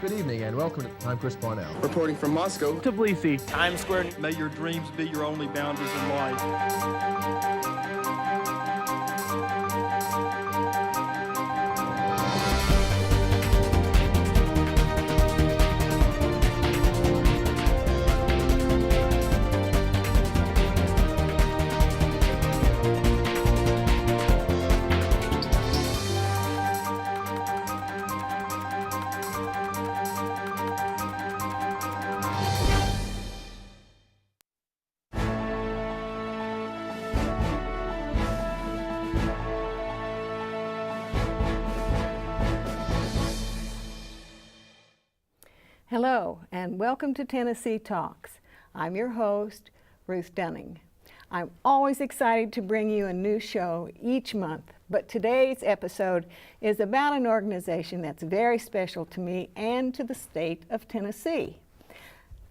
Good evening and welcome. I'm Chris Parnell. Reporting from Moscow. Tbilisi. Times Square. May your dreams be your only boundaries in life. Hello, and welcome to Tennessee Talks. I'm your host, Ruth Dunning. I'm always excited to bring you a new show each month, but today's episode is about an organization that's very special to me and to the state of Tennessee.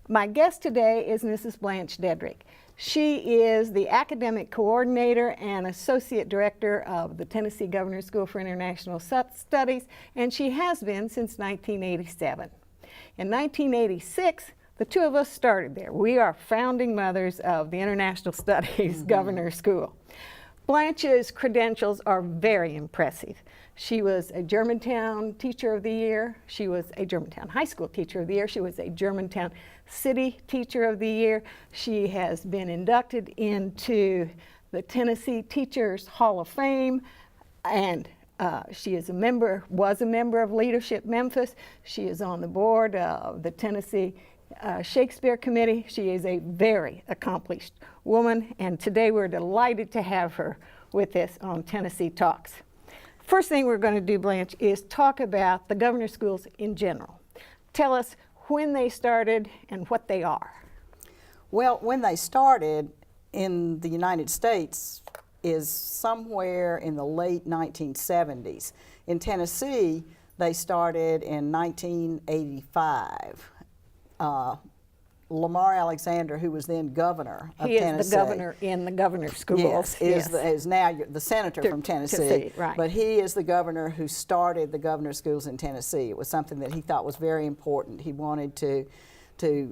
My guest today is Mrs. Blanche Dedrick. She is the academic coordinator and associate director of the Tennessee Governor's School for International Studies, and she has been since 1987. In 1986, the two of us started there. We are founding mothers of the International Studies Governor's School. Blanche's credentials are very impressive. She was a Germantown Teacher of the Year. She was a Germantown High School Teacher of the Year. She was a Germantown City Teacher of the Year. She has been inducted into the Tennessee Teachers Hall of Fame, and she is was a member of Leadership Memphis. She is on the board of the Tennessee Shakespeare Committee. She is a very accomplished woman, and today we're delighted to have her with us on Tennessee Talks. First thing we're going to do, Blanche, is talk about the governor's schools in general. Tell us when they started and what they are. Well, when they started in the United States is somewhere in the late 1970s. In Tennessee, they started in 1985. Lamar Alexander, who was then governor of Tennessee. He is the governor in the governor's schools. Yes, is now the senator from Tennessee. Right. But he is the governor who started the governor's schools in Tennessee. It was something that he thought was very important. He wanted to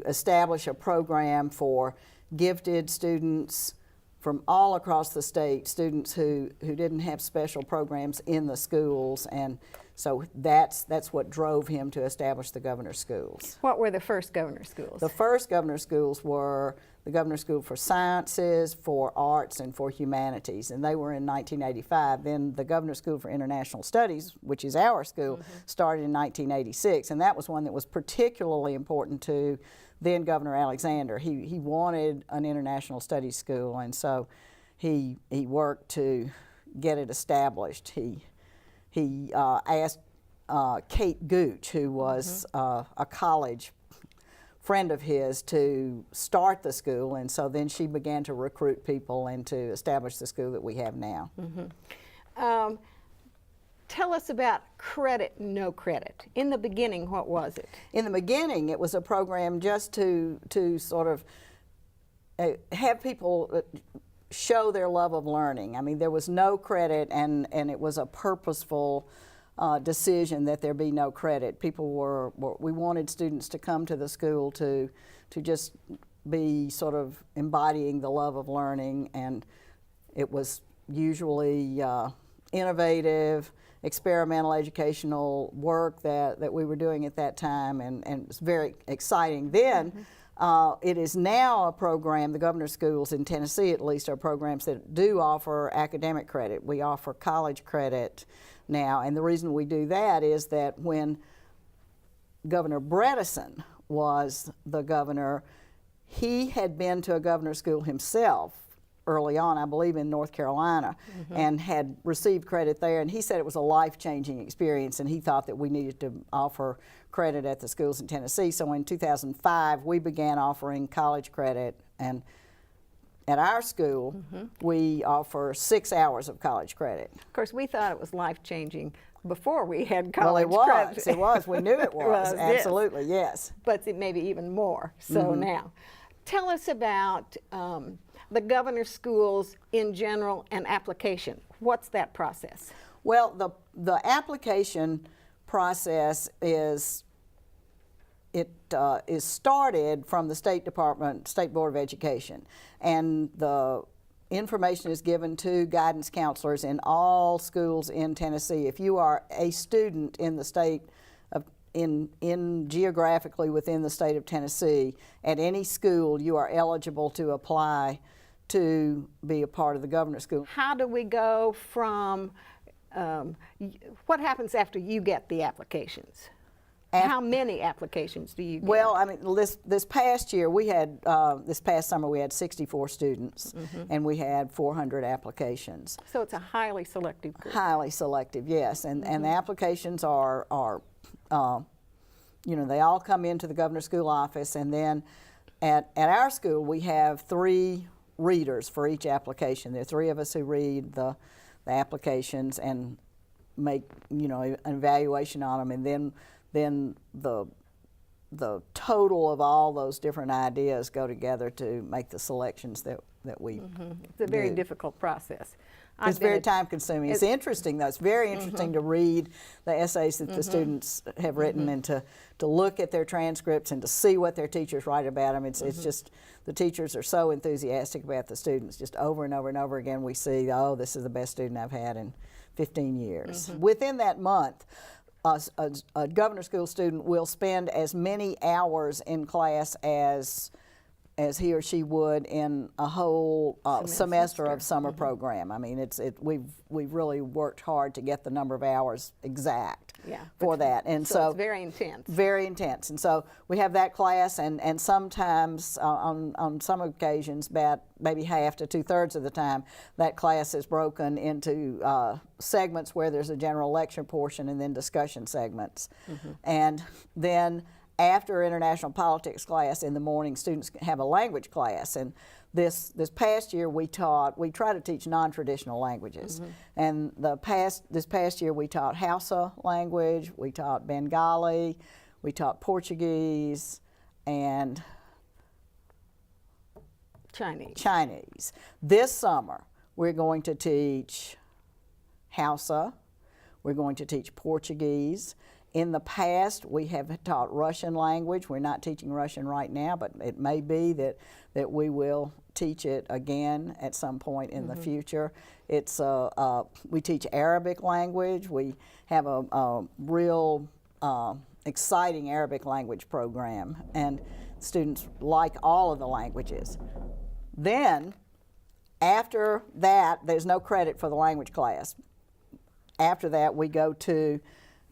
establish a program for gifted students from all across the state, students who didn't have special programs in the schools, and so that's what drove him to establish the governor's schools. What were the first governor's schools? The first governor's schools were the Governor's School for Sciences, for Arts, and for Humanities, and they were in 1985. Then the Governor's School for International Studies, which is our school, started in 1986, and that was one that was particularly important to then Governor Alexander. He wanted an international studies school, and so he worked to get it established. He asked Kate Gooch, who was a college friend of his, to start the school, and so then she began to recruit people and to establish the school that we have now. Tell us about credit, no credit. In the beginning, what was it? In the beginning, it was a program just to sort of have people show their love of learning. I mean, there was no credit, and it was a purposeful decision that there be no credit. We wanted students to come to the school to just be sort of embodying the love of learning, and it was usually innovative, experimental educational work that we were doing at that time, and it's very exciting. Then it is now a program, the governor's schools in Tennessee at least are programs that do offer academic credit. We offer college credit now, and the reason we do that is that when Governor Bredesen was the governor, he had been to a governor's school himself early on, I believe in North Carolina, and had received credit there, and he said it was a life-changing experience, and he thought that we needed to offer credit at the schools in Tennessee. So in 2005, we began offering college credit, and at our school, we offer 6 hours of college credit. Of course, we thought it was life-changing before we had college credit. Well, it was. We knew it was. Absolutely, yes. But it may be even more so now. Tell us about the governor's schools in general and application. What's that process? Well, the application process is is started from the State Department, State Board of Education, and the information is given to guidance counselors in all schools in Tennessee. If you are a student in the state of, in geographically within the state of Tennessee, at any school you are eligible to apply to be a part of the governor's school. How do we go from, what happens after you get the applications? How many applications do you get? Well, I mean, this past year we had, this past summer we had 64 students, and we had 400 applications. So it's a highly selective group. Highly selective, yes, and the applications are you know, they all come into the governor's school office, and then at our school we have 3 readers for each application. There are 3 of us who read the applications and make, you know, an evaluation on them, and then the total of all those different ideas go together to make the selections that we It's a very do. difficult process. It's very time consuming. It's interesting though. It's very interesting to read the essays that the students have written and to look at their transcripts and to see what their teachers write about them. It's just, the teachers are so enthusiastic about the students. Just over and over and over again we see, oh, this is the best student I've had in 15 years. Within that month, a governor's school student will spend as many hours in class as he or she would in a whole semester of summer program. I mean, we've really worked hard to get the number of hours exact for that, and so it's very intense. Very intense, and so we have that class, and sometimes on some occasions, about maybe half to 2/3 of the time, that class is broken into segments where there's a general lecture portion and then discussion segments, and then after international politics class in the morning, students have a language class, and this past year we try to teach non-traditional languages, and this past year we taught Hausa language, we taught Bengali, we taught Portuguese, and Chinese. This summer we're going to teach Hausa, we're going to teach Portuguese. In the past, we have taught Russian language. We're not teaching Russian right now, but it may be that we will teach it again at some point in the future. It's we teach Arabic language. We have a real exciting Arabic language program, and students like all of the languages. Then, after that, there's no credit for the language class. After that, we go to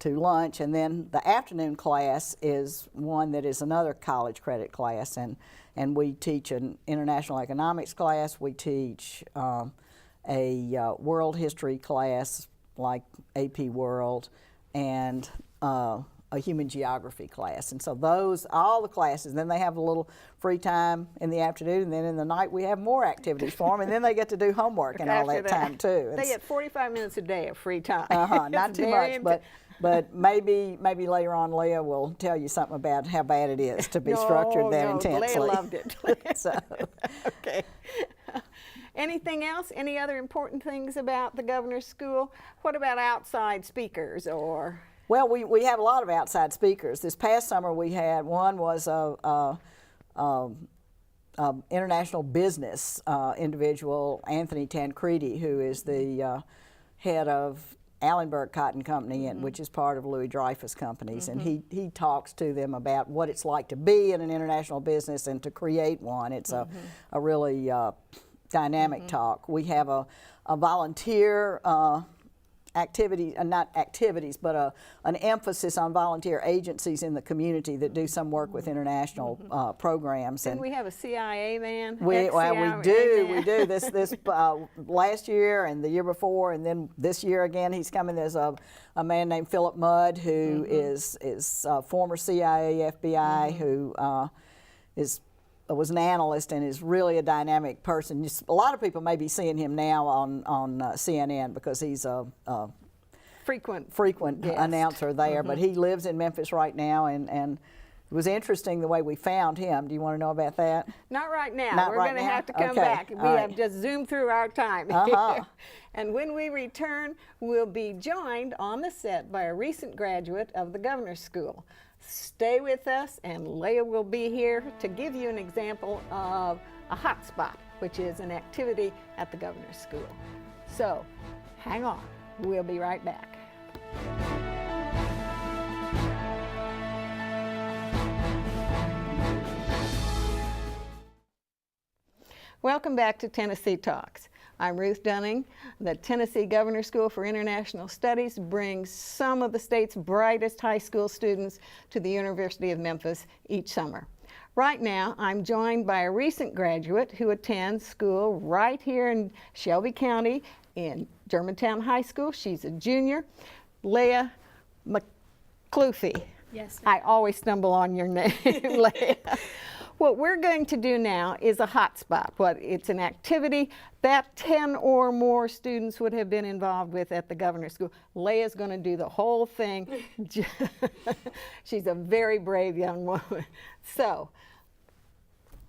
lunch, and then the afternoon class is one that is another college credit class, and we teach an international economics class, we teach a world history class like AP World, and a human geography class. And so those, all the classes, then they have a little free time in the afternoon, and then in the night we have more activities for them, and then they get to do homework and all that time too. They get 45 minutes a day of free time. Not too much, but maybe later on Leah will tell you something about how bad it is to be structured that intensely. Leah loved it. So. Okay. Anything else? Any other important things about the governor's school? What about outside speakers or? Well, we have a lot of outside speakers. This past summer we had, one was international business individual, Anthony Tancredi, who is the head of Allenberg Cotton Company, which is part of Louis Dreyfus Companies, and he talks to them about what it's like to be in an international business and to create one. It's a really dynamic talk. We have a volunteer activities, not activities, but an emphasis on volunteer agencies in the community that do some work with international programs. And we have a CIA man. We do. This last year and the year before, and then this year again, he's coming. There's a man named Philip Mudd who is former CIA, FBI, who was an analyst and is really a dynamic person. A lot of people may be seeing him now on CNN because he's a frequent announcer there, but he lives in Memphis right now, and It was interesting the way we found him. Do you want to know about that? Not right now. Not We're right going to now? have to come Okay. back. We All right. have just zoomed through our time. Uh-huh. And when we return, we'll be joined on the set by a recent graduate of the Governor's School. Stay with us, and Leah will be here to give you an example of a hotspot, which is an activity at the Governor's School. So, hang on. We'll be right back. Welcome back to Tennessee Talks. I'm Ruth Dunning. The Tennessee Governor's School for International Studies brings some of the state's brightest high school students to the University of Memphis each summer. Right now, I'm joined by a recent graduate who attends school right here in Shelby County in Germantown High School. She's a junior, Leah McCluffy. Yes. I always stumble on your name, Leah. What we're going to do now is a hotspot. It's an activity that 10 or more students would have been involved with at the Governor's School. Leah's going to do the whole thing. She's a very brave young woman. So,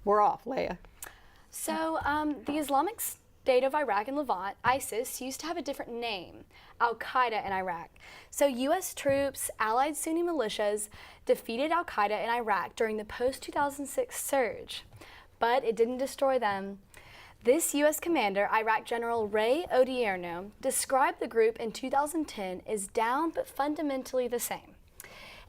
we're off, Leah. So the Islamic State of Iraq and Levant, ISIS, used to have a different name, Al-Qaeda in Iraq. So U.S. troops, allied Sunni militias, defeated Al-Qaeda in Iraq during the post-2006 surge, but it didn't destroy them. This U.S. commander, Iraq General Ray Odierno, described the group in 2010 as down but fundamentally the same.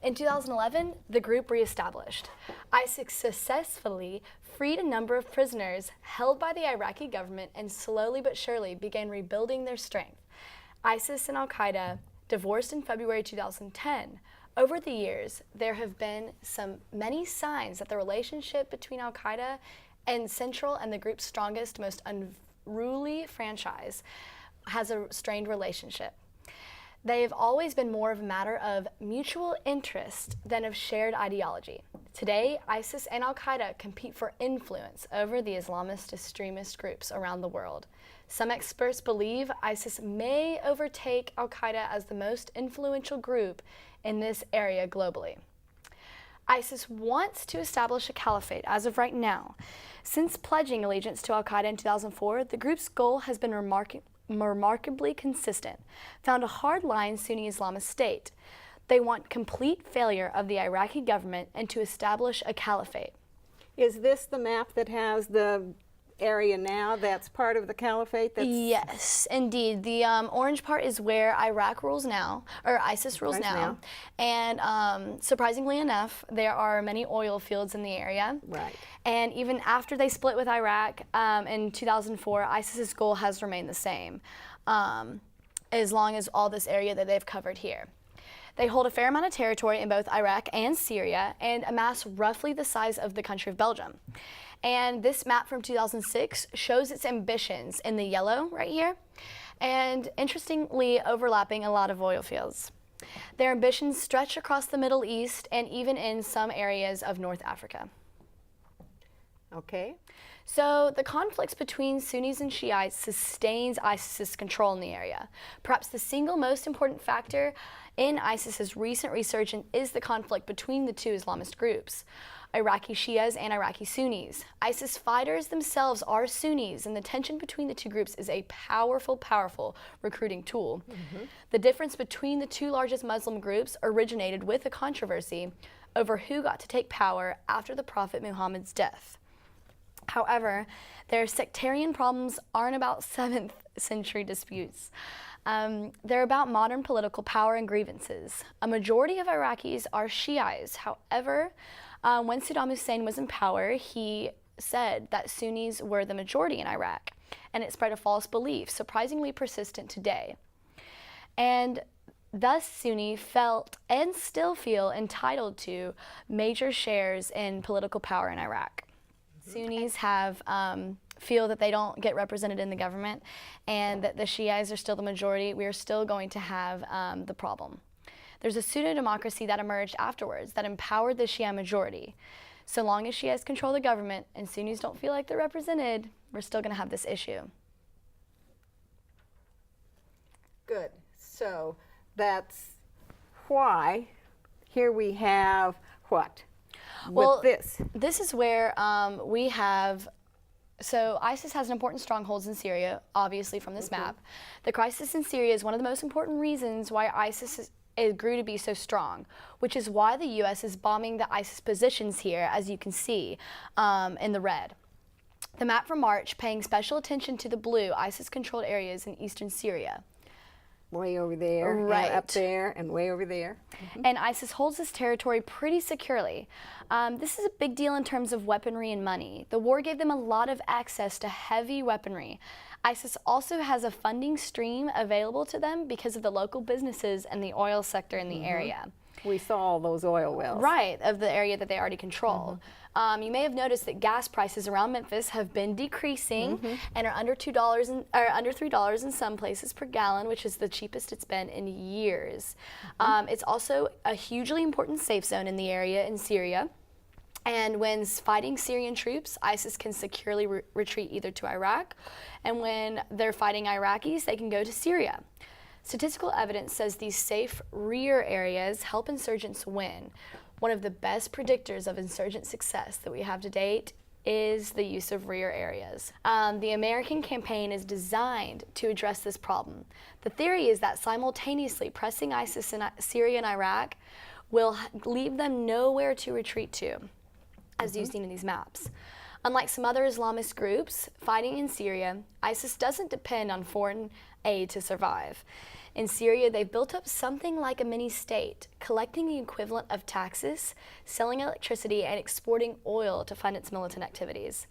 In 2011, the group reestablished. ISIS successfully freed a number of prisoners held by the Iraqi government and slowly but surely began rebuilding their strength. ISIS and Al-Qaeda divorced in February 2010. Over the years, there have been many signs that the relationship between Al-Qaeda and Central and the group's strongest, most unruly franchise has a strained relationship. They have always been more of a matter of mutual interest than of shared ideology. Today, ISIS and Al-Qaeda compete for influence over the Islamist extremist groups around the world. Some experts believe ISIS may overtake Al-Qaeda as the most influential group in this area globally. ISIS wants to establish a caliphate as of right now. Since pledging allegiance to Al-Qaeda in 2004, the group's goal has been remarkably consistent, found a hardline Sunni Islamist state. They want complete failure of the Iraqi government and to establish a caliphate. Is this the map that has the area now that's part of the caliphate? Yes, indeed. The orange part is where Iraq rules now, or ISIS rules now. And surprisingly enough, there are many oil fields in the area. Right. And even after they split with Iraq in 2004, ISIS's goal has remained the same, as long as all this area that they've covered here. They hold a fair amount of territory in both Iraq and Syria and amass roughly the size of the country of Belgium. And this map from 2006 shows its ambitions in the yellow right here, and interestingly overlapping a lot of oil fields. Their ambitions stretch across the Middle East and even in some areas of North Africa. Okay. So the conflicts between Sunnis and Shiites sustains ISIS's control in the area. Perhaps the single most important factor in ISIS's recent resurgence is the conflict between the two Islamist groups, Iraqi Shias and Iraqi Sunnis. ISIS fighters themselves are Sunnis, and the tension between the two groups is a powerful, powerful recruiting tool. Mm-hmm. The difference between the two largest Muslim groups originated with a controversy over who got to take power after the Prophet Muhammad's death. However, their sectarian problems aren't about 7th century disputes. They're about modern political power and grievances. A majority of Iraqis are Shiites. However, when Saddam Hussein was in power, he said that Sunnis were the majority in Iraq, and it spread a false belief, surprisingly persistent today. And thus, Sunni felt and still feel entitled to major shares in political power in Iraq. Sunnis feel that they don't get represented in the government, and that the Shiites are still the majority. We are still going to have the problem. There's a pseudo-democracy that emerged afterwards that empowered the Shia majority. So long as Shiites control the government and Sunnis don't feel like they're represented, we're still going to have this issue. Good. So that's why here we have what? with this? This is where we have. So ISIS has an important strongholds in Syria, obviously from this map. The crisis in Syria is one of the most important reasons why it grew to be so strong, which is why the U.S. is bombing the ISIS positions here, as you can see in the red. The map from March paying special attention to the blue ISIS-controlled areas in eastern Syria. Way over there, right. And up there, and way over there. And ISIS holds this territory pretty securely. This is a big deal in terms of weaponry and money. The war gave them a lot of access to heavy weaponry. ISIS also has a funding stream available to them because of the local businesses and the oil sector in the area. We saw all those oil wells. Right, of the area that they already control. You may have noticed that gas prices around Memphis have been decreasing and are under under $3 in some places per gallon, which is the cheapest it's been in years. It's also a hugely important safe zone in the area in Syria. And when fighting Syrian troops, ISIS can securely retreat either to Iraq, and when they're fighting Iraqis, they can go to Syria. Statistical evidence says these safe rear areas help insurgents win. One of the best predictors of insurgent success that we have to date is the use of rear areas. The American campaign is designed to address this problem. The theory is that simultaneously pressing ISIS in Syria and Iraq will leave them nowhere to retreat to, as you've seen in these maps. Unlike some other Islamist groups fighting in Syria, ISIS doesn't depend on foreign aid to survive. In Syria, they've built up something like a mini state, collecting the equivalent of taxes, selling electricity, and exporting oil to fund its militant activities.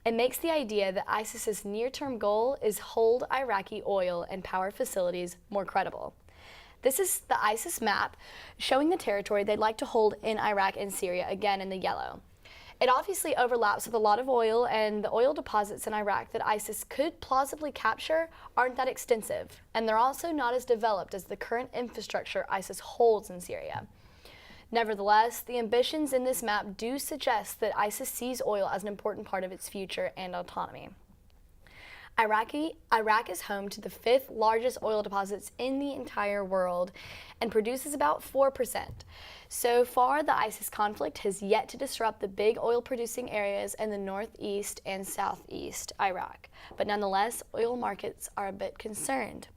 It makes the idea that ISIS's near-term goal is hold Iraqi oil and power facilities more credible. This is the ISIS map showing the territory they'd like to hold in Iraq and Syria, again in the yellow. It obviously overlaps with a lot of oil, and the oil deposits in Iraq that ISIS could plausibly capture aren't that extensive, and they're also not as developed as the current infrastructure ISIS holds in Syria. Nevertheless, the ambitions in this map do suggest that ISIS sees oil as an important part of its future and autonomy. Iraq is home to the 5th largest oil deposits in the entire world and produces about 4%. So far, the ISIS conflict has yet to disrupt the big oil-producing areas in the northeast and southeast Iraq. But nonetheless, oil markets are a bit concerned.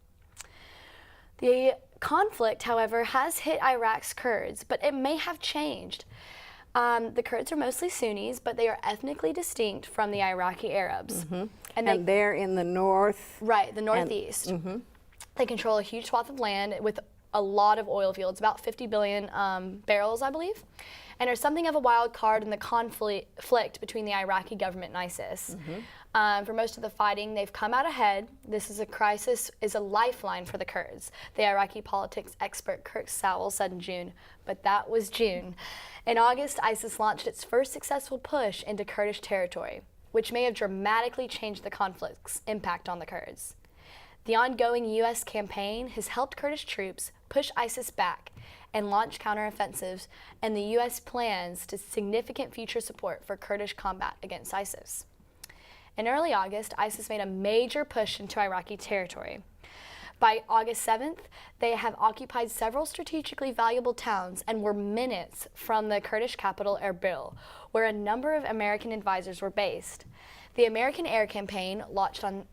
The conflict, however, has hit Iraq's Kurds, but it may have changed. The Kurds are mostly Sunnis, but they are ethnically distinct from the Iraqi Arabs. And they're in the north. Right, the northeast. They control a huge swath of land with a lot of oil fields, about 50 billion barrels, I believe, and are something of a wild card in the conflict between the Iraqi government and ISIS. For most of the fighting, they've come out ahead. This is a crisis, is a lifeline for the Kurds, the Iraqi politics expert Kirk Sowell said in June, but that was June. In August, ISIS launched its first successful push into Kurdish territory, which may have dramatically changed the conflict's impact on the Kurds. The ongoing U.S. campaign has helped Kurdish troops push ISIS back and launch counteroffensives, and the U.S. plans to significant future support for Kurdish combat against ISIS. In early August, ISIS made a major push into Iraqi territory. By August 7th, they have occupied several strategically valuable towns and were minutes from the Kurdish capital Erbil, where a number of American advisors were based. The American air campaign, launched on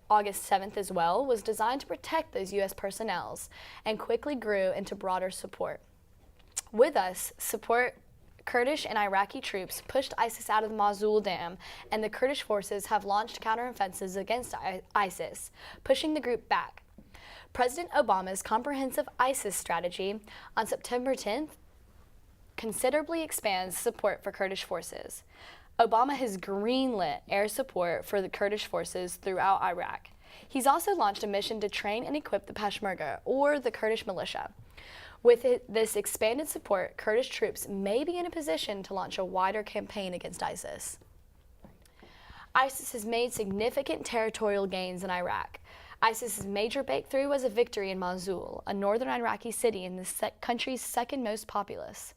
August 7th as well, was designed to protect those U.S. personnel and quickly grew into broader support. With us, support Kurdish and Iraqi troops pushed ISIS out of the Mosul Dam, and the Kurdish forces have launched counteroffensives against ISIS, pushing the group back. President Obama's comprehensive ISIS strategy on September 10th considerably expands support for Kurdish forces. Obama has greenlit air support for the Kurdish forces throughout Iraq. He's also launched a mission to train and equip the Peshmerga, or the Kurdish militia. With this expanded support, Kurdish troops may be in a position to launch a wider campaign against ISIS. ISIS has made significant territorial gains in Iraq. ISIS's major breakthrough was a victory in Mosul, a northern Iraqi city in the country's second most populous.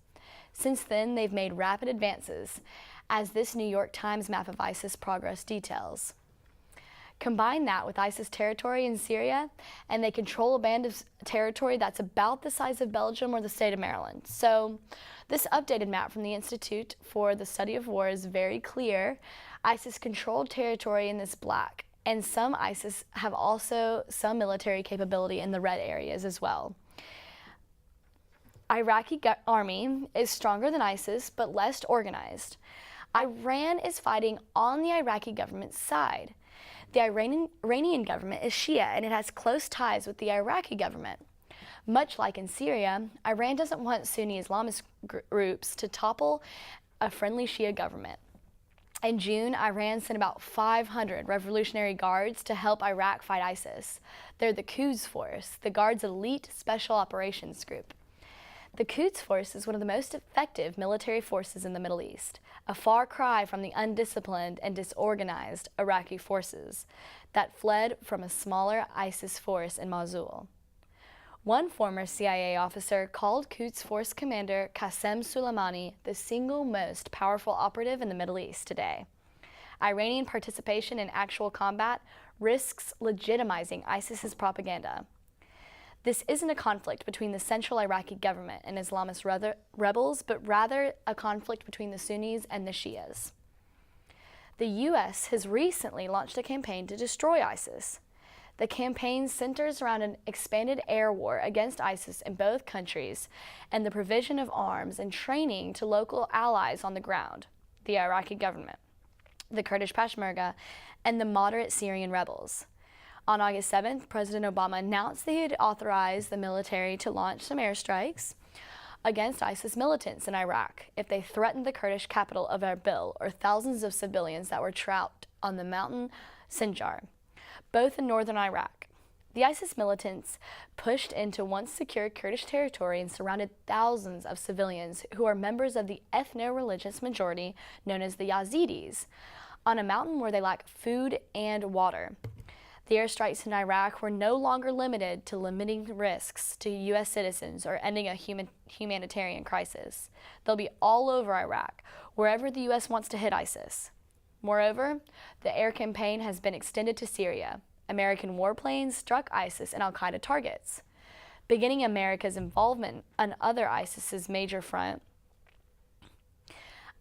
Since then, they've made rapid advances, as this New York Times map of ISIS progress details. Combine that with ISIS territory in Syria, and they control a band of territory that's about the size of Belgium or the state of Maryland. So this updated map from the Institute for the Study of War is very clear. ISIS controlled territory in this black, and some ISIS have also some military capability in the red areas as well. Iraqi army is stronger than ISIS, but less organized. Iran is fighting on the Iraqi government's side. The Iranian government is Shia, and it has close ties with the Iraqi government. Much like in Syria, Iran doesn't want Sunni Islamist groups to topple a friendly Shia government. In June, Iran sent about 500 Revolutionary Guards to help Iraq fight ISIS. They're the Quds Force, the Guard's elite special operations group. The Quds Force is one of the most effective military forces in the Middle East, a far cry from the undisciplined and disorganized Iraqi forces that fled from a smaller ISIS force in Mosul. One former CIA officer called Quds Force Commander Qasem Soleimani the single most powerful operative in the Middle East today. Iranian participation in actual combat risks legitimizing ISIS's propaganda. This isn't a conflict between the central Iraqi government and Islamist rebels, but rather a conflict between the Sunnis and the Shias. The U.S. has recently launched a campaign to destroy ISIS. The campaign centers around an expanded air war against ISIS in both countries and the provision of arms and training to local allies on the ground, the Iraqi government, the Kurdish Peshmerga, and the moderate Syrian rebels. On August 7th, President Obama announced that he had authorized the military to launch some airstrikes against ISIS militants in Iraq if they threatened the Kurdish capital of Erbil or thousands of civilians that were trapped on the mountain Sinjar, both in northern Iraq. The ISIS militants pushed into once secure Kurdish territory and surrounded thousands of civilians who are members of the ethno-religious majority known as the Yazidis on a mountain where they lack food and water. The airstrikes in Iraq were no longer limited to limiting risks to U.S. citizens or ending a humanitarian crisis. They'll be all over Iraq, wherever the U.S. wants to hit ISIS. Moreover, the air campaign has been extended to Syria. American warplanes struck ISIS and al-Qaeda targets, beginning America's involvement on other ISIS's major front.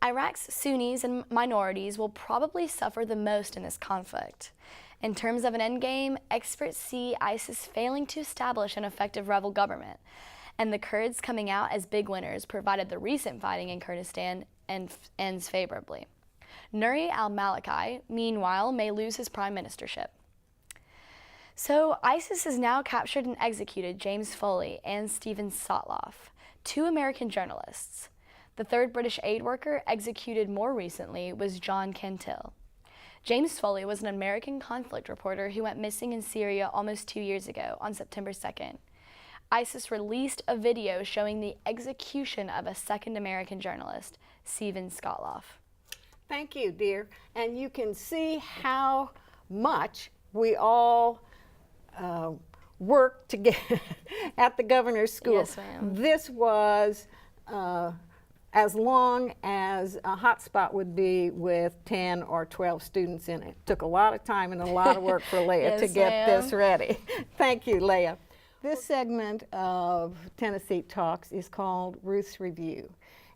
Iraq's Sunnis and minorities will probably suffer the most in this conflict. In terms of an endgame, experts see ISIS failing to establish an effective rebel government, and the Kurds coming out as big winners provided the recent fighting in Kurdistan ends favorably. Nouri al-Maliki, meanwhile, may lose his prime ministership. So ISIS has now captured and executed James Foley and Stephen Sotloff, two American journalists. The third British aid worker executed more recently was John Cantil. James Foley was an American conflict reporter who went missing in Syria almost 2 years ago on September 2nd. ISIS released a video showing the execution of a second American journalist, Stephen Sotloff. Thank you, dear. And you can see how much we all work together at the governor's school. Yes, ma'am. This was as long as a hotspot would be with 10 or 12 students in it. Took a lot of time and a lot of work for Leah to get this ready. Thank you, Leah. This segment of Tennessee Talks is called Ruth's Review.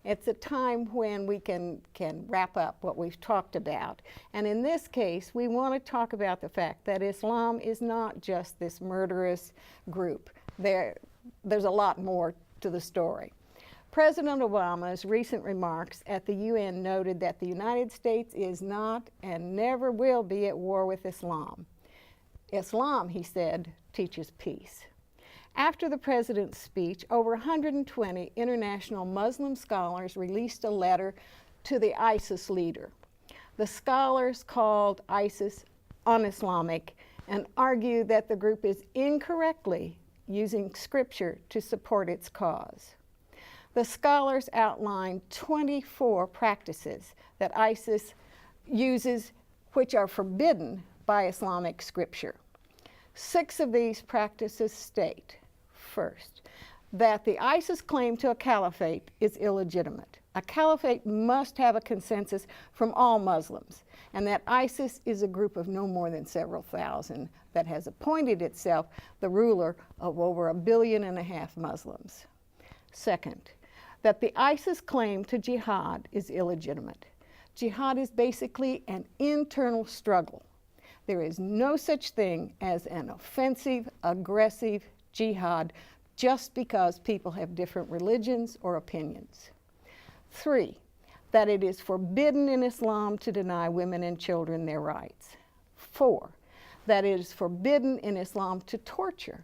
It's a time when we can wrap up what we've talked about. And in this case, we want to talk about the fact that Islam is not just this murderous group. There's a lot more to the story. President Obama's recent remarks at the UN noted that the United States is not and never will be at war with Islam. Islam, he said, teaches peace. After the president's speech, over 120 international Muslim scholars released a letter to the ISIS leader. The scholars called ISIS un-Islamic and argue that the group is incorrectly using scripture to support its cause. The scholars outlined 24 practices that ISIS uses which are forbidden by Islamic scripture. 6 of these practices state, first, that the ISIS claim to a caliphate is illegitimate. a caliphate must have a consensus from all Muslims, and that ISIS is a group of no more than several thousand that has appointed itself the ruler of over 1.5 billion Muslims. Second, that the ISIS claim to jihad is illegitimate. Jihad is basically an internal struggle. There is no such thing as an offensive, aggressive jihad just because people have different religions or opinions. 3, that it is forbidden in Islam to deny women and children their rights. 4, that it is forbidden in Islam to torture.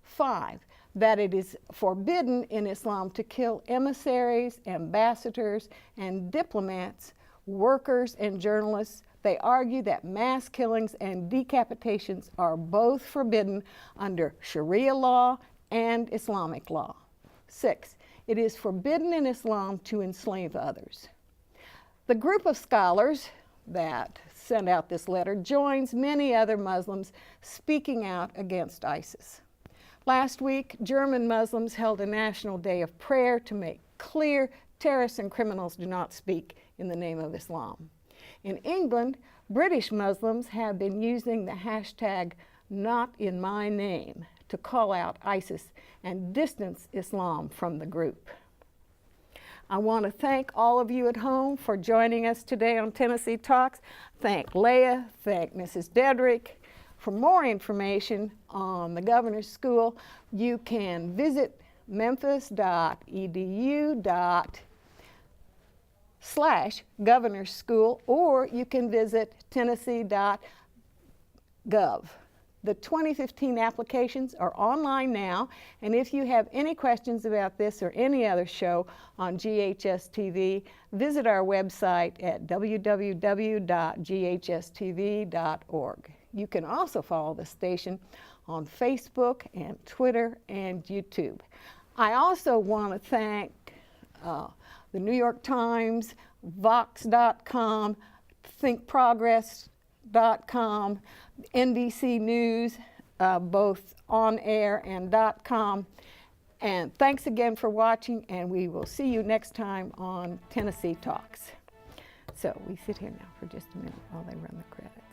5, that it is forbidden in Islam to kill emissaries, ambassadors, and diplomats, workers, and journalists. They argue that mass killings and decapitations are both forbidden under Sharia law and Islamic law. 6, it is forbidden in Islam to enslave others. The group of scholars that sent out this letter joins many other Muslims speaking out against ISIS. Last week, German Muslims held a national day of prayer to make clear terrorists and criminals do not speak in the name of Islam. In England, British Muslims have been using the hashtag #NotInMyName to call out ISIS and distance Islam from the group. I want to thank all of you at home for joining us today on Tennessee Talks. Thank Leah, thank Mrs. Dedrick. For more information on the Governor's School, you can visit memphis.edu/Governor's School, or you can visit tennessee.gov. The 2015 applications are online now, and if you have any questions about this or any other show on GHS-TV, visit our website at www.ghstv.org. You can also follow the station on Facebook and Twitter and YouTube. I also want to thank the New York Times, Vox.com, ThinkProgress.com, NBC News, both on air and .com. And thanks again for watching, and we will see you next time on Tennessee Talks. So we sit here now for just a minute while they run the credits.